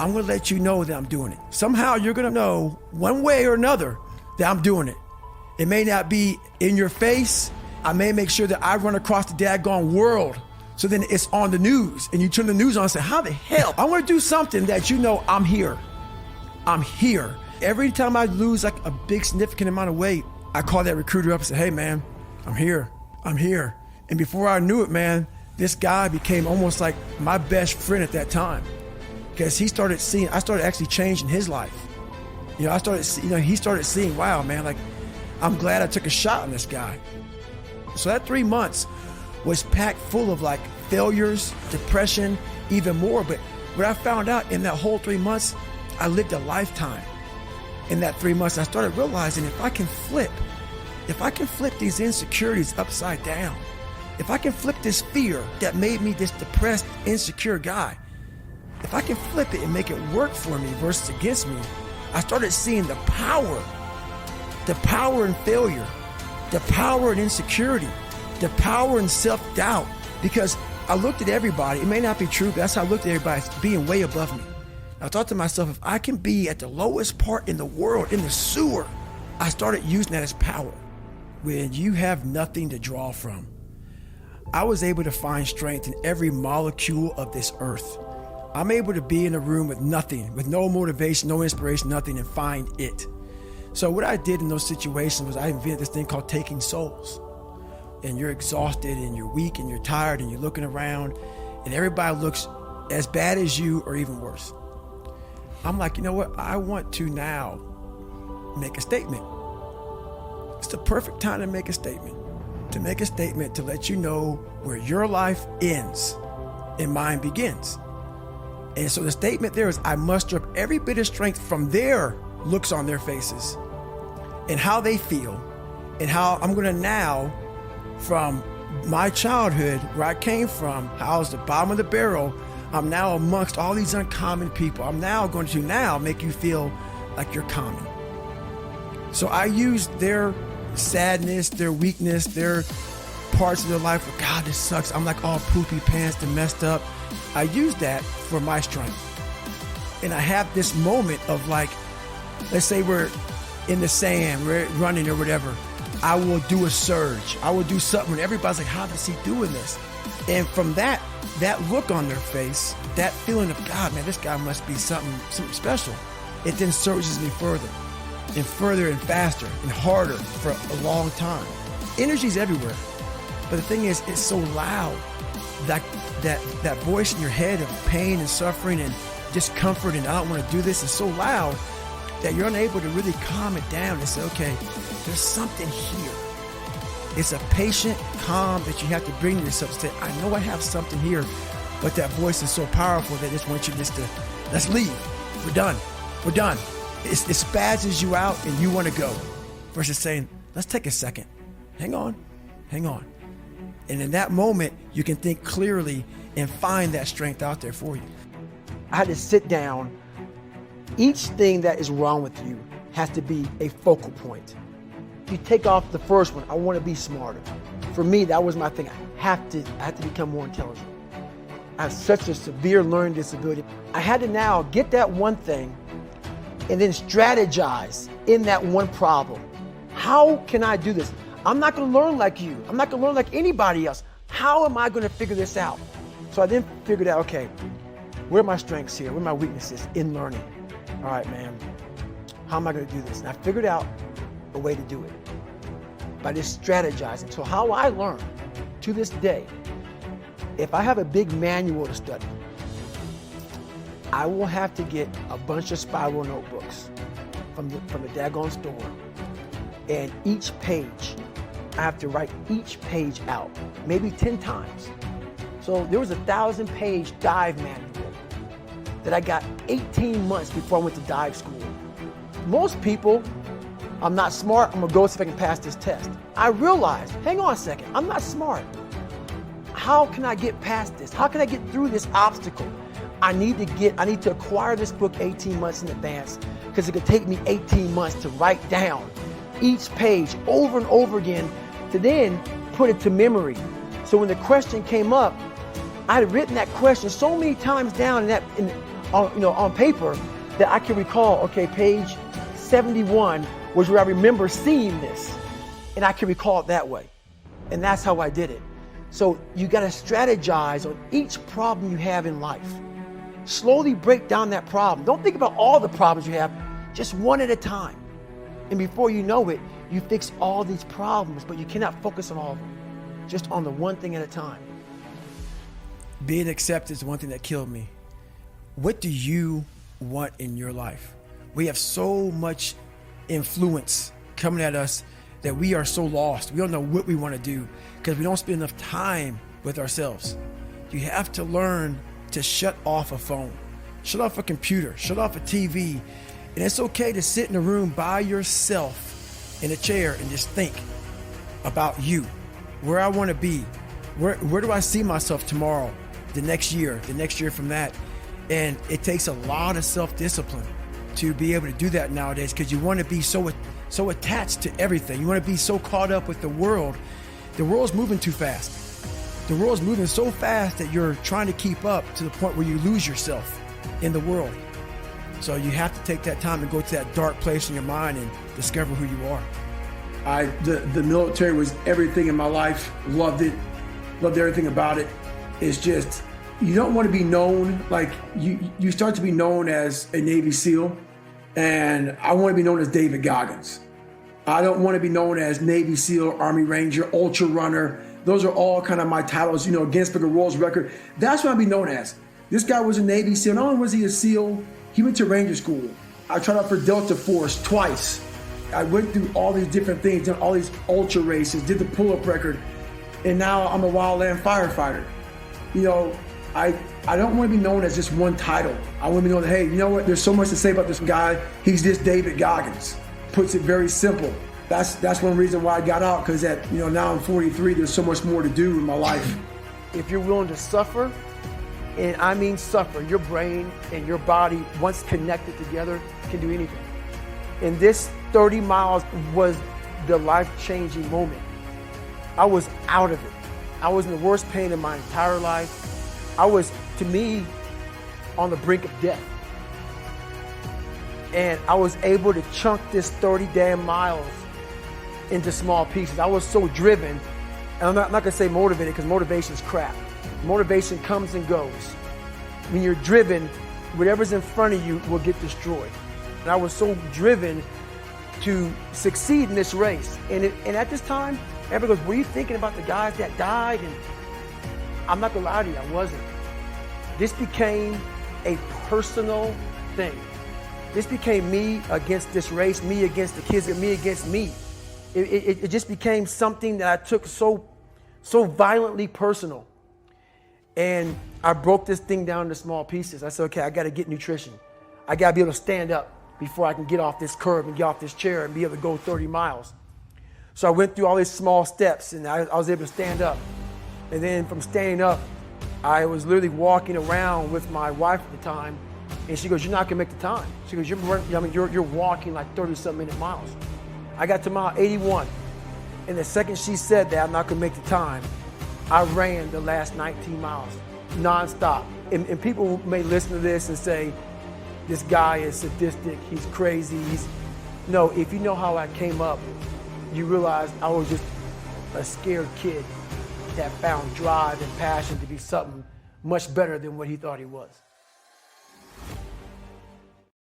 I'm going to let you know that I'm doing it. Somehow you're going to know one way or another that I'm doing it. It may not be in your face. I may make sure that I run across the daggone world. So then it's on the news and you turn the news on and say, how the hell? I want to do something that you know I'm here. I'm here. Every time I lose like a big significant amount of weight, I call that recruiter up and say, hey man, I'm here. I'm here. And before I knew it, man, this guy became almost like my best friend at that time. Because I started actually changing his life. He started seeing, wow, man, like, I'm glad I took a shot on this guy. So that 3 months was packed full of like failures, depression, even more. But what I found out in that whole 3 months, I lived a lifetime. In that 3 months, I started realizing if I can flip these insecurities upside down, if I can flip this fear that made me this depressed, insecure guy, if I can flip it and make it work for me versus against me, I started seeing the power in failure, the power in insecurity, the power in self-doubt. Because I looked at everybody, it may not be true, but that's how I looked at everybody, as being way above me. I thought to myself, if I can be at the lowest part in the world, in the sewer, I started using that as power. When you have nothing to draw from, I was able to find strength in every molecule of this earth. I'm able to be in a room with nothing, with no motivation, no inspiration, nothing, and find it. So what I did in those situations was I invented this thing called taking souls. And you're exhausted and you're weak and you're tired and you're looking around and everybody looks as bad as you or even worse. I'm like, you know what? I want to now make a statement. It's the perfect time to make a statement. To make a statement to let you know where your life ends and mine begins. And so the statement there is, I muster up every bit of strength from their looks on their faces and how they feel and how I'm going to now, from my childhood, where I came from, how I was the bottom of the barrel, I'm now amongst all these uncommon people. I'm now going to now make you feel like you're common. So I used their sadness, their weakness, their parts of their life where, God, this sucks. I'm like all poopy pants and messed up. I use that for my strength. And I have this moment of like, let's say we're in the sand, we're running or whatever. I will do a surge. I will do something when everybody's like, how is he doing this? And from that look on their face, that feeling of, God, man, this guy must be something special. It then surges me further and faster and harder for a long time. Energy's everywhere. But the thing is, it's so loud. That voice in your head of pain and suffering and discomfort and I don't want to do this is so loud that you're unable to really calm it down and say, okay, there's something here. It's a patient calm that you have to bring to yourself and say, I know I have something here, but that voice is so powerful that it just wants you just to, let's leave. We're done. We're done. It spazzes you out and you want to go versus saying, let's take a second. Hang on. And in that moment, you can think clearly and find that strength out there for you. I had to sit down. Each thing that is wrong with you has to be a focal point. You take off the first one, I want to be smarter. For me, that was my thing. I have to become more intelligent. I have such a severe learning disability. I had to now get that one thing and then strategize in that one problem. How can I do this? I'm not going to learn like you. I'm not going to learn like anybody else. How am I going to figure this out? So I then figured out, okay, where are my strengths here? Where are my weaknesses in learning? All right, man, how am I going to do this? And I figured out a way to do it by just strategizing. So how I learn to this day, if I have a big manual to study, I will have to get a bunch of spiral notebooks from the daggone store. And each page, I have to write each page out, maybe 10 times. So there was a 1,000-page dive manual that I got 18 months before I went to dive school. Most people, I'm not smart, I'm gonna go see if I can pass this test. I realized, hang on a second, I'm not smart. How can I get past this? How can I get through this obstacle? I need to acquire this book 18 months in advance because it could take me 18 months to write down each page over and over again to then put it to memory. So when the question came up, I had written that question so many times down in on paper that I can recall, okay, page 71 was where I remember seeing this, and I can recall it that way. And that's how I did it. So you got to strategize on each problem you have in life. Slowly break down that problem. Don't think about all the problems you have, just one at a time. And before you know it, you fix all these problems, but you cannot focus on all of them. Just on the one thing at a time. Being accepted is one thing that killed me. What do you want in your life? We have so much influence coming at us that we are so lost. We don't know what we want to do because we don't spend enough time with ourselves. You have to learn to shut off a phone, shut off a computer, shut off a TV. And it's okay to sit in a room by yourself in a chair and just think about you, where I want to be, where do I see myself tomorrow, the next year from that. And it takes a lot of self-discipline to be able to do that nowadays because you want to be so attached to everything. You want to be so caught up with the world. The world's moving too fast. The world's moving so fast that you're trying to keep up to the point where you lose yourself in the world. So you have to take that time and go to that dark place in your mind and discover who you are. The military was everything in my life. Loved it. Loved everything about it. It's just, you don't want to be known, like you start to be known as a Navy SEAL, and I want to be known as David Goggins. I don't want to be known as Navy SEAL, Army Ranger, Ultra Runner. Those are all kind of my titles, Guinness Book of World Record. That's what I'd be known as. This guy was a Navy SEAL. Not only was he a SEAL, he went to Ranger School. I tried out for Delta Force twice. I went through all these different things, done all these ultra races, did the pull-up record, and now I'm a wildland firefighter. I don't want to be known as just one title. I want to be known that, hey, you know what? There's so much to say about this guy. He's just David Goggins. Puts it very simple. That's one reason why I got out, because now I'm 43. There's so much more to do in my life. If you're willing to suffer, and I mean suffer, your brain and your body, once connected together, can do anything. And this 30 miles was the life-changing moment. I was out of it. I was in the worst pain in my entire life. I was, to me, on the brink of death. And I was able to chunk this 30 damn miles into small pieces. I was so driven, and I'm not gonna say motivated, because motivation's crap. Motivation comes and goes. When you're driven, whatever's in front of you will get destroyed. And I was so driven to succeed in this race. And at this time, everybody goes, were you thinking about the guys that died? And I'm not gonna lie to you, I wasn't. This became a personal thing. This became me against this race, me against the kids, and me against me. It just became something that I took so violently personal. And I broke this thing down into small pieces. I said, okay, I gotta get nutrition. I gotta be able to stand up before I can get off this curb and get off this chair and be able to go 30 miles. So I went through all these small steps, and I was able to stand up. And then from standing up, I was literally walking around with my wife at the time, and she goes, you're not gonna make the time. She goes, you're walking like 30-something minute miles. I got to mile 81, and the second she said that I'm not gonna make the time, I ran the last 19 miles, nonstop. And people may listen to this and say, this guy is sadistic, he's crazy. No, if you know how I came up, you realize I was just a scared kid that found drive and passion to be something much better than what he thought he was.